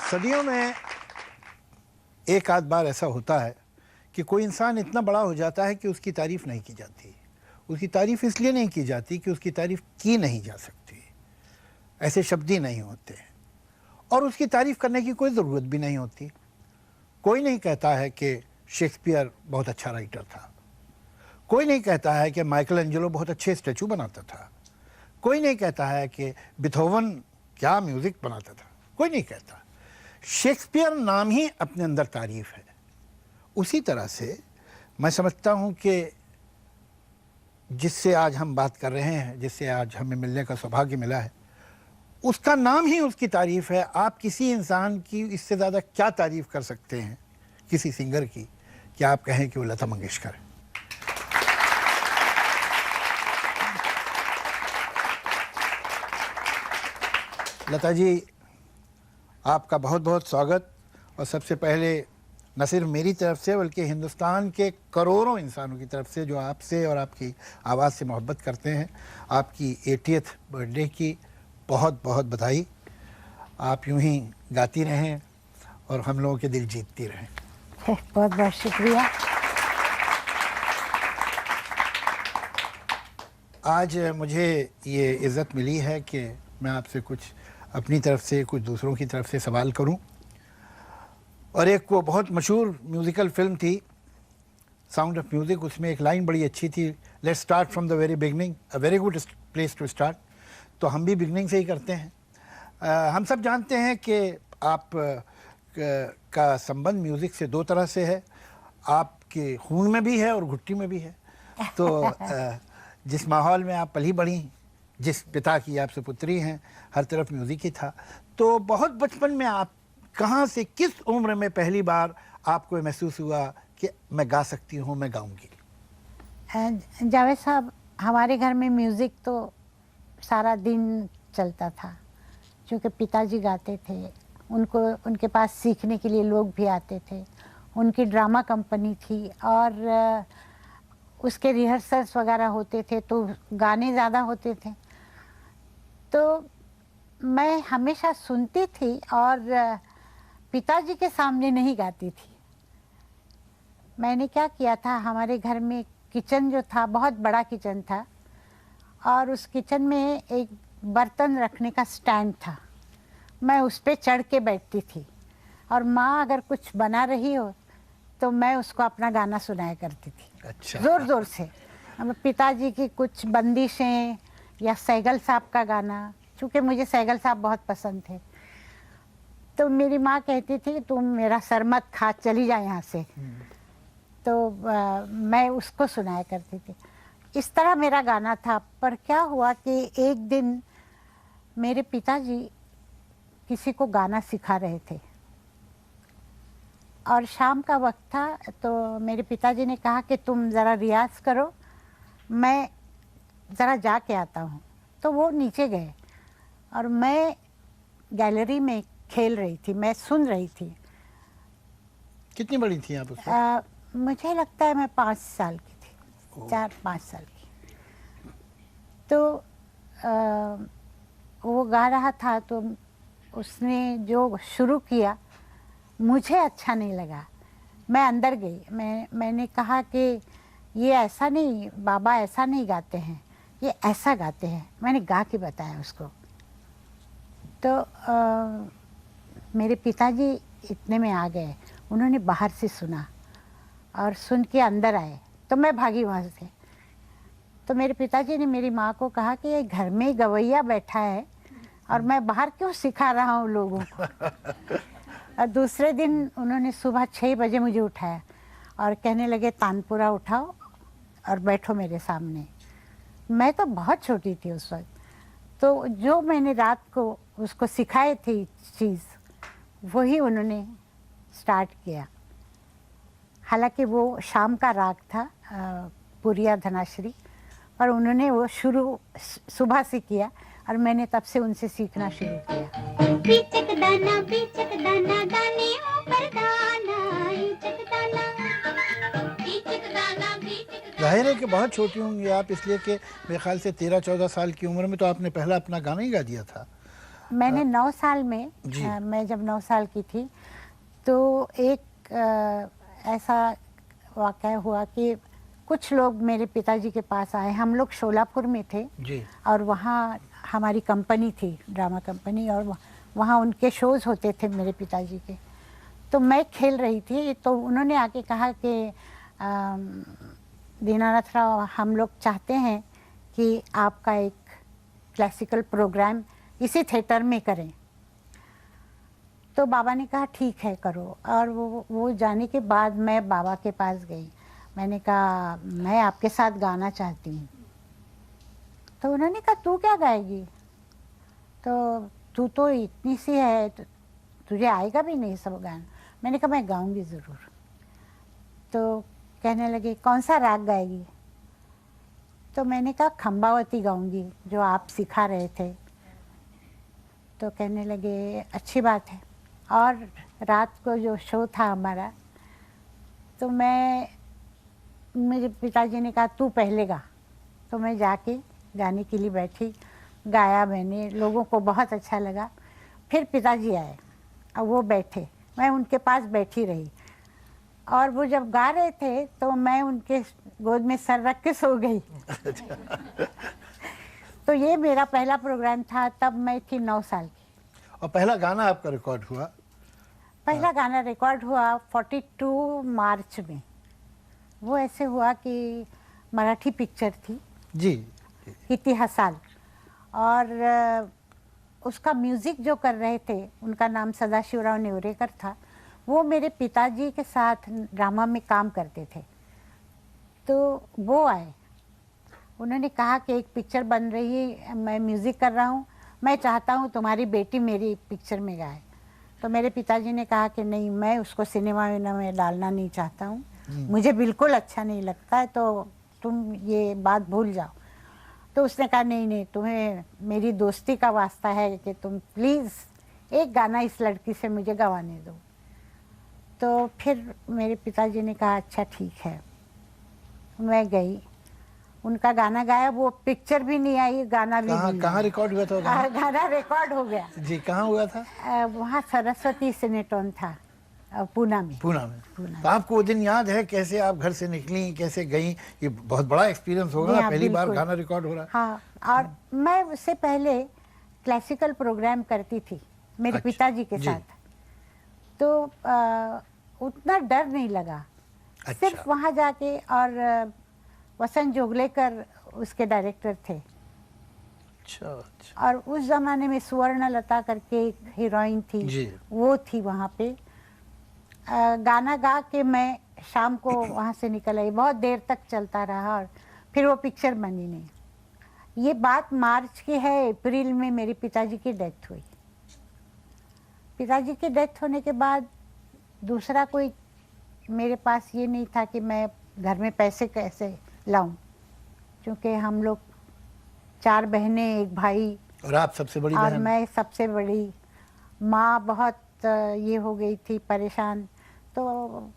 सदियों में एक आध बार ऐसा होता है कि कोई इंसान इतना बड़ा हो जाता है कि उसकी तारीफ नहीं की जाती। उसकी तारीफ इसलिए नहीं की जाती कि उसकी तारीफ की नहीं जा सकती, ऐसे शब्द ही नहीं होते और उसकी तारीफ करने की कोई ज़रूरत भी नहीं होती। कोई नहीं कहता है कि शेक्सपियर बहुत अच्छा राइटर था, कोई नहीं कहता है कि माइकल एंजेलो बहुत अच्छे स्टैचू बनाता था, कोई नहीं कहता है कि बीथोवन क्या म्यूज़िक बनाता था, कोई नहीं कहता। शेक्सपियर नाम ही अपने अंदर तारीफ है। उसी तरह से मैं समझता हूँ कि जिससे आज हम बात कर रहे हैं, जिससे आज हमें मिलने का सौभाग्य मिला है, उसका नाम ही उसकी तारीफ है। आप किसी इंसान की इससे ज़्यादा क्या तारीफ कर सकते हैं किसी सिंगर की कि आप कहें कि वो लता मंगेशकर है। लता जी, आपका बहुत बहुत स्वागत। और सबसे पहले न सिर्फ मेरी तरफ से बल्कि हिंदुस्तान के करोड़ों इंसानों की तरफ से जो आपसे और आपकी आवाज़ से मोहब्बत करते हैं, आपकी 80th बर्थडे की बहुत बहुत बधाई। आप यूं ही गाती रहें और हम लोगों के दिल जीतती रहें। बहुत बहुत शुक्रिया। आज मुझे ये इज़्ज़त मिली है कि मैं आपसे कुछ अपनी तरफ से, कुछ दूसरों की तरफ से सवाल करूं। और एक वो बहुत मशहूर म्यूज़िकल फिल्म थी साउंड ऑफ म्यूज़िक, उसमें एक लाइन बड़ी अच्छी थी, let's start from the very beginning, a very good place to start. तो हम भी बिगनिंग से ही करते हैं। हम सब जानते हैं कि आप का संबंध म्यूज़िक से दो तरह से है, आपके खून में भी है और घुट्टी में भी है। तो जिस माहौल में आप पली बढ़ी, जिस पिता की आप सुपुत्री हैं, हर तरफ म्यूज़िक ही था। तो बहुत बचपन में आप कहाँ से, किस उम्र में पहली बार आपको महसूस हुआ कि मैं गा सकती हूँ, मैं गाऊंगी? जावेद साहब, हमारे घर में म्यूज़िक तो सारा दिन चलता था, क्योंकि पिताजी गाते थे। उनके पास सीखने के लिए लोग भी आते थे। उनकी ड्रामा कंपनी थी और उसके रिहर्सल्स वगैरह होते थे, तो गाने ज़्यादा होते थे। तो मैं हमेशा सुनती थी और पिताजी के सामने नहीं गाती थी। मैंने क्या किया था, हमारे घर में किचन जो था, बहुत बड़ा किचन था और उस किचन में एक बर्तन रखने का स्टैंड था। मैं उस पर चढ़ के बैठती थी और माँ अगर कुछ बना रही हो तो मैं उसको अपना गाना सुनाया करती थी। अच्छा। ज़ोर ज़ोर से। पिताजी की कुछ बंदिशें या सैगल साहब का गाना, चूँकि मुझे सैगल साहब बहुत पसंद थे, तो मेरी माँ कहती थी तुम मेरा सर मत खा, चली जा यहाँ से। तो मैं उसको सुनाया करती थी। इस तरह मेरा गाना था। पर क्या हुआ कि एक दिन मेरे पिताजी किसी को गाना सिखा रहे थे और शाम का वक्त था, तो मेरे पिताजी ने कहा कि तुम ज़रा रियाज़ करो, मैं ज़रा जाके आता हूँ। तो वो नीचे गए और मैं गैलरी में खेल रही थी, मैं सुन रही थी। कितनी बड़ी थी आप उस वक्त? मुझे लगता है मैं 5 साल की थी, 4-5 साल की। तो वो गा रहा था, तो उसने जो शुरू किया मुझे अच्छा नहीं लगा। मैं अंदर गई, मैंने कहा कि ये ऐसा नहीं, बाबा ऐसा नहीं गाते हैं, ये ऐसा गाते हैं। मैंने गा के बताया उसको। तो मेरे पिताजी इतने में आ गए, उन्होंने बाहर से सुना और सुन के अंदर आए, तो मैं भागी वहाँ से। तो मेरे पिताजी ने मेरी माँ को कहा कि ये घर में गवैया बैठा है और मैं बाहर क्यों सिखा रहा हूँ लोगों को। और दूसरे दिन उन्होंने सुबह 6 बजे मुझे उठाया और कहने लगे तानपुरा उठाओ और बैठो मेरे सामने। मैं तो बहुत छोटी थी उस वक्त, तो जो मैंने रात को उसको सिखाए थी चीज़, वही उन्होंने स्टार्ट किया। हालांकि वो शाम का राग था, पुरिया धनाश्री, पर उन्होंने वो शुरू सुबह से किया और मैंने तब से उनसे सीखना शुरू किया। बीचक दाना दाने ऊपर दाना, बीचक दाना जाहिर है कि बहुत छोटी होंगी आप, इसलिए कि मेरे ख्याल से 13-14 साल की उम्र में तो आपने पहला अपना गाना ही गा दिया था। मैंने 9 साल में जी। मैं जब 9 साल की थी तो एक ऐसा वाक़या हुआ कि कुछ लोग मेरे पिताजी के पास आए। हम लोग शोलापुर में थे जी। और वहाँ हमारी कंपनी थी, ड्रामा कंपनी, और वहाँ उनके शोज़ होते थे मेरे पिताजी के। तो मैं खेल रही थी तो उन्होंने आके कहा कि दीनानाथ राव, हम लोग चाहते हैं कि आपका एक क्लासिकल प्रोग्राम इसी थिएटर में करें। तो बाबा ने कहा ठीक है करो। और वो जाने के बाद मैं बाबा के पास गई। मैंने कहा मैं आपके साथ गाना चाहती हूँ। तो उन्होंने कहा तू क्या गाएगी, तो तू तो इतनी सी है, तुझे आएगा भी नहीं सब गाना। मैंने कहा मैं गाऊंगी ज़रूर। तो कहने लगे कौन सा राग गाएगी। तो मैंने कहा खंबावती गाऊंगी जो आप सिखा रहे थे। तो कहने लगे अच्छी बात है। और रात को जो शो था हमारा, तो मेरे पिताजी ने कहा तू पहले गा। तो मैं जाके गाने के लिए बैठी, गाया मैंने, लोगों को बहुत अच्छा लगा। फिर पिताजी आए और वो बैठे, मैं उनके पास बैठी रही। और वो जब गा रहे थे तो मैं उनके गोद में सर रख के सो गई। तो ये मेरा पहला प्रोग्राम था, तब मैं थी 9 साल की। और पहला गाना आपका रिकॉर्ड हुआ? पहला गाना रिकॉर्ड हुआ 42 मार्च में। वो ऐसे हुआ कि मराठी पिक्चर थी जी। इतिहासाल, और उसका म्यूज़िक जो कर रहे थे उनका नाम सदाशिवराव नेवरेकर था। वो मेरे पिताजी के साथ ड्रामा में काम करते थे। तो वो आए, उन्होंने कहा कि एक पिक्चर बन रही है, मैं म्यूज़िक कर रहा हूँ, मैं चाहता हूँ तुम्हारी बेटी मेरी पिक्चर में गाए। तो मेरे पिताजी ने कहा कि नहीं, मैं उसको सिनेमा में डालना नहीं चाहता हूँ, मुझे बिल्कुल अच्छा नहीं लगता है, तो तुम ये बात भूल जाओ। तो उसने कहा नहीं नहीं, तुम्हें मेरी दोस्ती का वास्ता है कि तुम प्लीज़ एक गाना इस लड़की से मुझे गवाने दो। तो फिर मेरे पिताजी ने कहा अच्छा ठीक है। मैं गई, उनका गाना गाया, वो पिक्चर भी नहीं आई, गाना भी नहीं कहाँ आया। रिकॉर्ड हुआ था वो गाना? गाना रिकॉर्ड हो गया जी, कहाँ हुआ था? वहाँ सरस्वती सिनेटॉन था, पूना में। पूना में। पूना। तो आपको वो दिन याद है, कैसे आप घर से निकली, कैसे गई? ये बहुत बड़ा एक्सपीरियंस होगा जी ना, हाँ, पहली बार बिल्कुल। गाना रिकॉर्ड हो रहा है। हाँ, और मैं उससे पहले क्लासिकल प्रोग्राम करती थी मेरे अच्छा, पिताजी के जी। साथ। तो उतना डर नहीं लगा। अच्छा। सिर्फ वहाँ जाके, और वसंत जोगलेकर उसके डायरेक्टर थे। अच्छा अच्छा। और उस ज़माने में सुवर्णलता करके एक हीरोइन थी, जी। वो थी वहाँ पे। गाना गा के मैं शाम को वहाँ से निकल आई, बहुत देर तक चलता रहा और फिर वो पिक्चर बनी नहीं। ये बात मार्च की है, अप्रैल में मेरे पिताजी की डेथ हुई। पिताजी की डेथ होने के बाद दूसरा कोई मेरे पास ये नहीं था कि मैं घर में पैसे कैसे लाऊं, क्योंकि हम लोग 4 बहनें, एक भाई, और आप सबसे बड़ी और बहन? मैं सबसे बड़ी। माँ बहुत ये हो गई थी परेशान। तो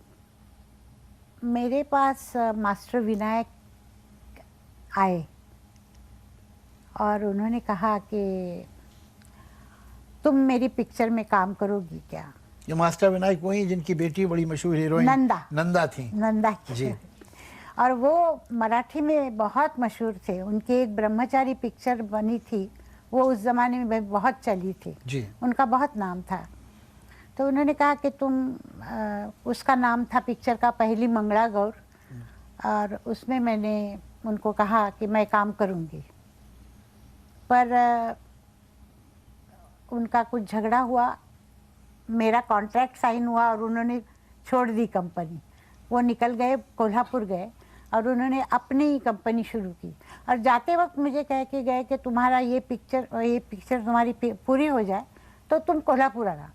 मेरे पास मास्टर विनायक आए और उन्होंने कहा कि तुम मेरी पिक्चर में काम करोगी क्या। ये मास्टर विनायक वही जिनकी बेटी बड़ी मशहूर हीरोइन नंदा थी? नंदा की। जी। और वो मराठी में बहुत मशहूर थे। उनकी एक ब्रह्मचारी पिक्चर बनी थी, वो उस ज़माने में बहुत चली थी। जी। उनका बहुत नाम था। तो उन्होंने कहा कि तुम उसका नाम था पिक्चर का पहली मंगला गौर, और उसमें मैंने उनको कहा कि मैं काम करूँगी। पर उनका कुछ झगड़ा हुआ, मेरा कॉन्ट्रैक्ट साइन हुआ और उन्होंने छोड़ दी कंपनी। वो निकल गए, कोल्हापुर गए और उन्होंने अपनी ही कंपनी शुरू की। और जाते वक्त मुझे कह के गए कि तुम्हारा ये पिक्चर तुम्हारी पूरी हो जाए तो तुम कोल्हापुर आना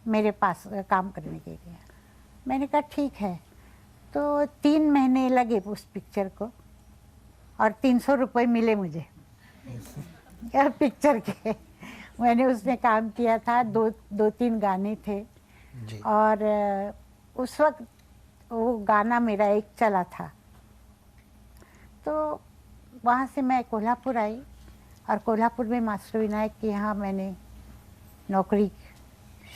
मेरे पास काम करने के लिए। मैंने कहा ठीक है। तो 3 महीने लगे उस पिक्चर को और 300 रुपये मिले मुझे पिक्चर के। मैंने उसमें काम किया था, 2-3 गाने थे। जी। और उस वक्त वो गाना मेरा एक चला था। तो वहाँ से मैं कोल्हापुर आई और कोल्हापुर में मास्टर विनायक के यहाँ मैंने नौकरी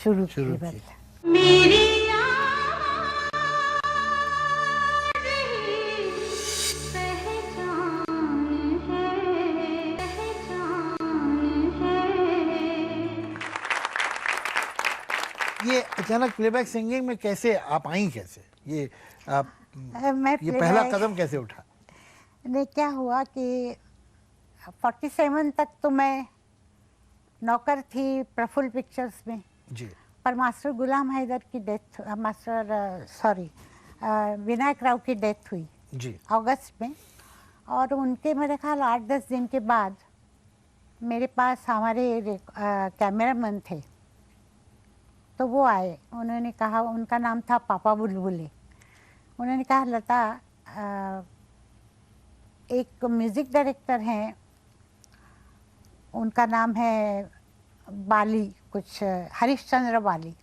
शुरू शुरू की की। बस। मेरी आवाज़ ही पहचान है, पहचान है। ये अचानक प्लेबैक सिंगिंग में कैसे आप आई, कैसे ये आप मैं ये पहला playback- कदम कैसे उठा? ने क्या हुआ कि 47 तक तो मैं नौकर थी प्रफुल्ल पिक्चर्स में, जी पर मास्टर गुलाम हैदर की डेथ, विनायक राव की डेथ हुई जी अगस्त में, और उनके मेरे ख्याल 8-10 दिन के बाद मेरे पास हमारे कैमरामैन थे, तो वो आए। उन्होंने कहा, उनका नाम था पापा बुलबुले। उन्होंने कहा, लता एक म्यूज़िक डायरेक्टर हैं, उनका नाम है बाली, कुछ हरीशचंद्र बाली,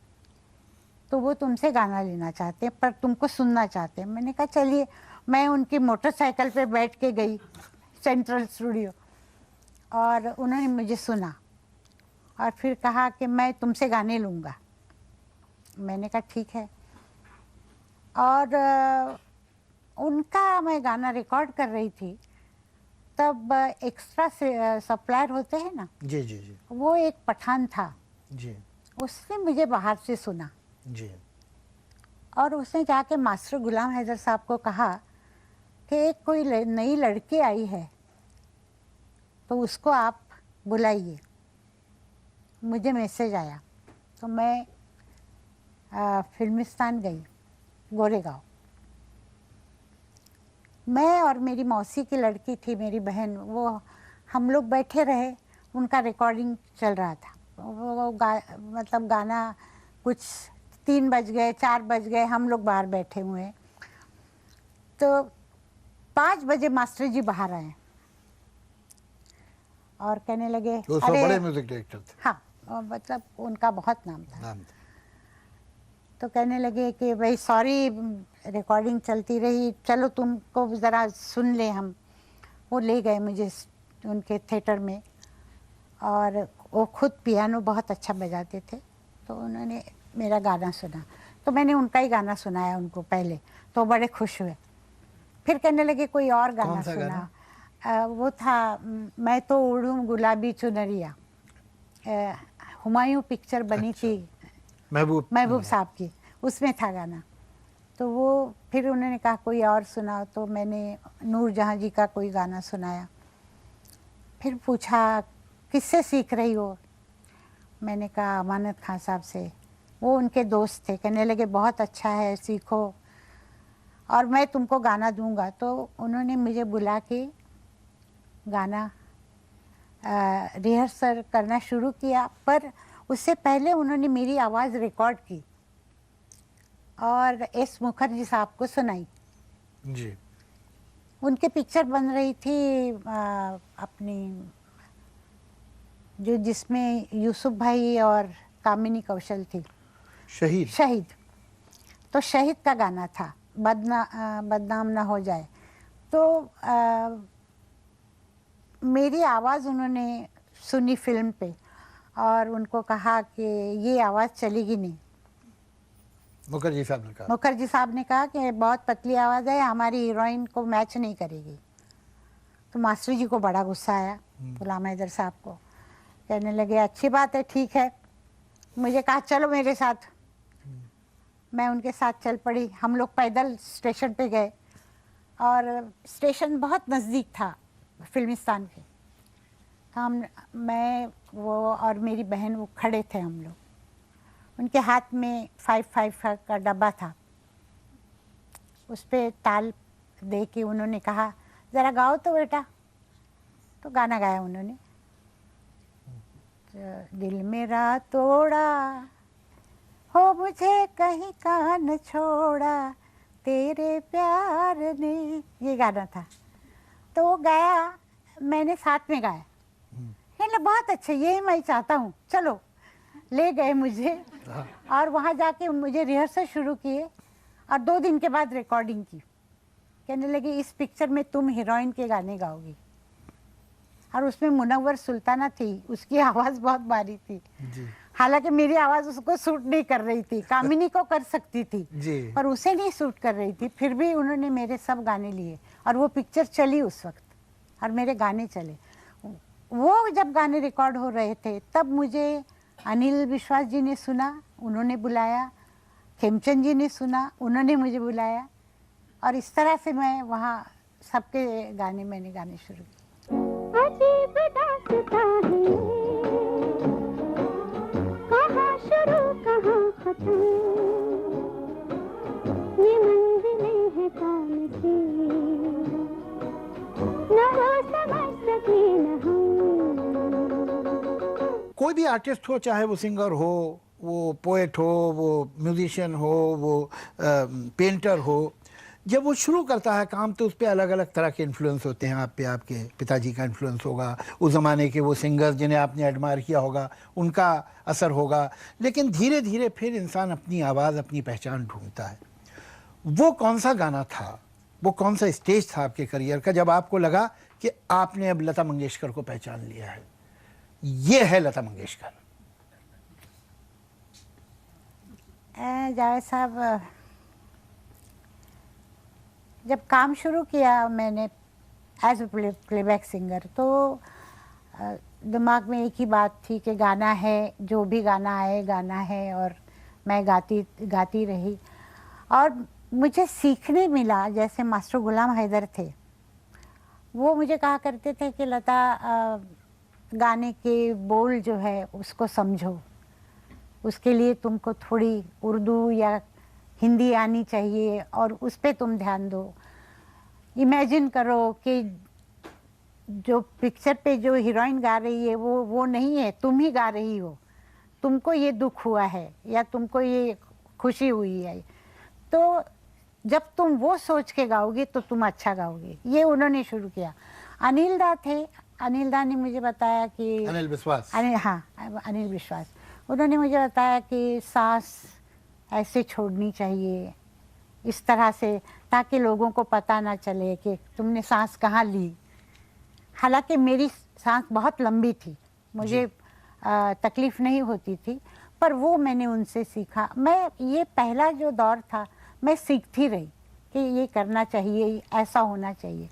तो वो तुमसे गाना लेना चाहते हैं, पर तुमको सुनना चाहते हैं। मैंने कहा चलिए। मैं उनकी मोटरसाइकिल पे बैठ के गई सेंट्रल स्टूडियो, और उन्होंने मुझे सुना और फिर कहा कि मैं तुमसे गाने लूँगा। मैंने कहा ठीक है। और उनका मैं गाना रिकॉर्ड कर रही थी, तब एक्स्ट्रा सप्लायर होते हैं ना, जी जी जी वो एक पठान था, जी उसने मुझे बाहर से सुना जी और उसने जाके मास्टर गुलाम हैदर साहब को कहा कि एक कोई नई लड़की आई है, तो उसको आप बुलाइए। मुझे मैसेज आया, तो मैं फिल्मिस्तान गई, गोरेगांव। मैं और मेरी मौसी की लड़की थी, मेरी बहन, वो हम लोग बैठे रहे, उनका रिकॉर्डिंग चल रहा था। मतलब गाना कुछ 3 बज गए, 4 बज गए, हम लोग बाहर बैठे हुए हैं। तो 5 बजे मास्टर जी बाहर आए और कहने लगे, वो सब बड़े म्यूजिक डायरेक्टर थे। हाँ, मतलब उनका बहुत नाम था। नाम था। तो कहने लगे कि भाई सॉरी, रिकॉर्डिंग चलती रही, चलो तुमको ज़रा सुन ले हम। वो ले गए मुझे उनके थिएटर में, और वो खुद पियानो बहुत अच्छा बजाते थे, तो उन्होंने मेरा गाना सुना। तो मैंने उनका ही गाना सुनाया उनको पहले, तो बड़े खुश हुए। फिर कहने लगे कोई और गाना कौन सा सुना। वो था मैं तो ओढ़ूं गुलाबी चुनरिया, हुमायूं पिक्चर बनी थी महबूब साहब की, उसमें था गाना। तो वो फिर उन्होंने कहा कोई और सुनाओ, तो मैंने नूरजहां जी का कोई गाना सुनाया। फिर पूछा किससे सीख रही हो? मैंने कहा अमानत खान साहब से। वो उनके दोस्त थे, कहने लगे बहुत अच्छा है, सीखो और मैं तुमको गाना दूंगा। तो उन्होंने मुझे बुला के गाना रिहर्सल करना शुरू किया, पर उससे पहले उन्होंने मेरी आवाज़ रिकॉर्ड की और एस मुखर्जी साहब को सुनाई। जी उनके पिक्चर बन रही थी अपनी, जो जिसमें यूसुफ भाई और कामिनी कौशल थी, शहीद। तो शहीद का गाना था, बदनाम ना हो जाए। तो मेरी आवाज़ उन्होंने सुनी फिल्म पे और उनको कहा कि ये आवाज़ चलेगी नहीं। मुखर्जी साहब ने कहा कि बहुत पतली आवाज़ है, हमारी हीरोइन को मैच नहीं करेगी। तो मास्टर जी को बड़ा गुस्सा आया, गुलाम हैदर साहब को। कहने लगे अच्छी बात है, ठीक है। मुझे कहा चलो मेरे साथ। मैं उनके साथ चल पड़ी। हम लोग पैदल स्टेशन पे गए और स्टेशन बहुत नज़दीक था फिल्मिस्तान के। मैं वो और मेरी बहन वो खड़े थे हम लोग। उनके हाथ में 555 का डब्बा था, उस पर ताल दे के उन्होंने कहा ज़रा गाओ तो बेटा। तो गाना गाया उन्होंने, तो दिल मेरा तोड़ा हो मुझे कहीं का न छोड़ा तेरे प्यार ने, ये गाना था। तो वो गाया, मैंने साथ में गाया। कहने बहुत अच्छा, यही मैं चाहता हूँ, चलो। ले गए मुझे और वहाँ जाके मुझे रिहर्सल शुरू किए और 2 दिन के बाद रिकॉर्डिंग की। कहने लगी इस पिक्चर में तुम हीरोइन के गाने गाओगी। और उसमें मुनव्वर सुल्ताना थी, उसकी आवाज़ बहुत भारी थी। हालांकि मेरी आवाज उसको सूट नहीं कर रही थी, कामिनी को कर सकती थी जी। पर उसे नहीं सूट कर रही थी। फिर भी उन्होंने मेरे सब गाने लिए और वो पिक्चर चली उस वक्त और मेरे गाने चले। वो जब गाने रिकॉर्ड हो रहे थे तब मुझे अनिल विश्वास जी ने सुना, उन्होंने बुलाया, खेमचंद जी ने सुना, उन्होंने मुझे बुलाया और इस तरह से मैं वहाँ सबके गाने मैंने गाने शुरू किए। अजीब दास्तां है ये, कहाँ शुरू कहाँ खत्म, ये मंजिलें हैं कौन सी, न वो समझ सके न हम। कोई भी आर्टिस्ट हो, चाहे वो सिंगर हो, वो पोएट हो, वो म्यूजिशियन हो, वो पेंटर हो, जब वो शुरू करता है काम तो उस पर अलग अलग तरह के इन्फ्लुएंस होते हैं। आप पे आपके पिताजी का इन्फ्लुएंस होगा, उस ज़माने के वो सिंगर्स जिन्हें आपने एडमायर किया होगा उनका असर होगा, लेकिन धीरे धीरे फिर इंसान अपनी आवाज़, अपनी पहचान ढूंढता है। वो कौन सा गाना था, वो कौन सा स्टेज था आपके करियर का जब आपको लगा कि आपने अब लता मंगेशकर को पहचान लिया है, ये है लता मंगेशकर? जावेद साहब, जब काम शुरू किया मैंने एज ए प्लेबैक सिंगर तो दिमाग में एक ही बात थी कि गाना है, जो भी गाना आए गाना है, और मैं गाती रही। और मुझे सीखने मिला, जैसे मास्टर गुलाम हैदर थे, वो मुझे कहा करते थे कि लता गाने के बोल जो है उसको समझो, उसके लिए तुमको थोड़ी उर्दू या हिंदी आनी चाहिए और उस पर तुम ध्यान दो। इमेजिन करो कि जो पिक्चर पे जो हीरोइन गा रही है वो नहीं है, तुम ही गा रही हो, तुमको ये दुख हुआ है या तुमको ये खुशी हुई है, तो जब तुम वो सोच के गाओगे तो तुम अच्छा गाओगे। ये उन्होंने शुरू किया। अनिल दा थे, अनिल दा ने मुझे बताया कि अनिल विश्वास, अनिल विश्वास, उन्होंने मुझे बताया कि सांस ऐसे छोड़नी चाहिए, इस तरह से, ताकि लोगों को पता ना चले कि तुमने सांस कहाँ ली। हालांकि मेरी सांस बहुत लंबी थी, मुझे तकलीफ नहीं होती थी, पर वो मैंने उनसे सीखा। मैं ये पहला जो दौर था मैं सीखती रही कि ये करना चाहिए, ऐसा होना चाहिए।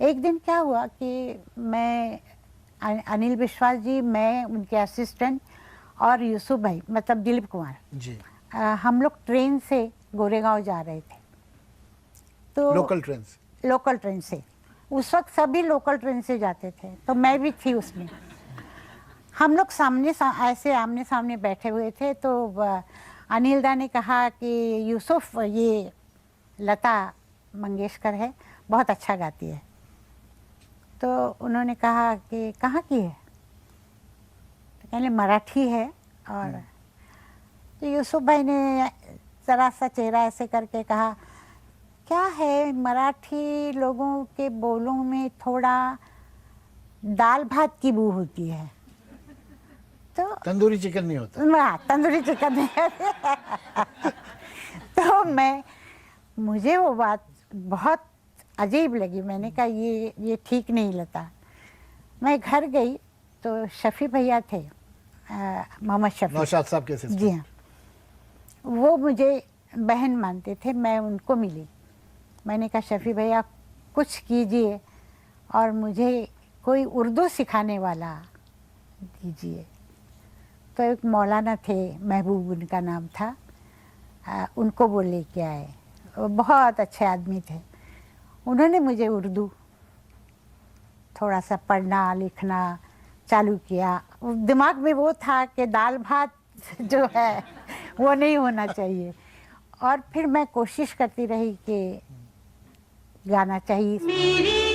एक दिन क्या हुआ कि मैं, अनिल विश्वास जी, मैं, उनके असिस्टेंट और यूसुफ भाई, मतलब दिलीप कुमार जी, हम लोग ट्रेन से गोरेगांव जा रहे थे। तो लोकल ट्रेन से, उस वक्त सभी लोकल ट्रेन से जाते थे, तो मैं भी थी उसमें। हम लोग ऐसे आमने सामने बैठे हुए थे, तो अनिल दा ने कहा कि यूसुफ, ये लता मंगेशकर है, बहुत अच्छा गाती है। तो उन्होंने कहा कि कहाँ की है, तो कहने मराठी है। और तो यूसुफ भाई ने ज़रा सा चेहरा ऐसे करके कहा, क्या है, मराठी लोगों के बोलों में थोड़ा दाल भात की बू होती है, तो तंदूरी चिकन नहीं होता। तंदूरी चिकन नहीं। तो मुझे वो बात बहुत अजीब लगी। मैंने कहा ये ठीक नहीं लता। मैं घर गई तो शफ़ी भैया थे, मोहम्मद शफ़ी, नौशाद साहब के सिस्टर। जी हाँ, वो मुझे बहन मानते थे। मैं उनको मिली, मैंने कहा शफ़ी भैया कुछ कीजिए और मुझे कोई उर्दू सिखाने वाला दीजिए। तो एक मौलाना थे, महबूब उनका नाम था, उनको वो लेके आए। वो बहुत अच्छे आदमी थे। उन्होंने मुझे उर्दू थोड़ा सा पढ़ना लिखना चालू किया। दिमाग में वो था कि दाल भात जो है वो नहीं होना चाहिए। और फिर मैं कोशिश करती रही कि गाना चाहिए। मेरी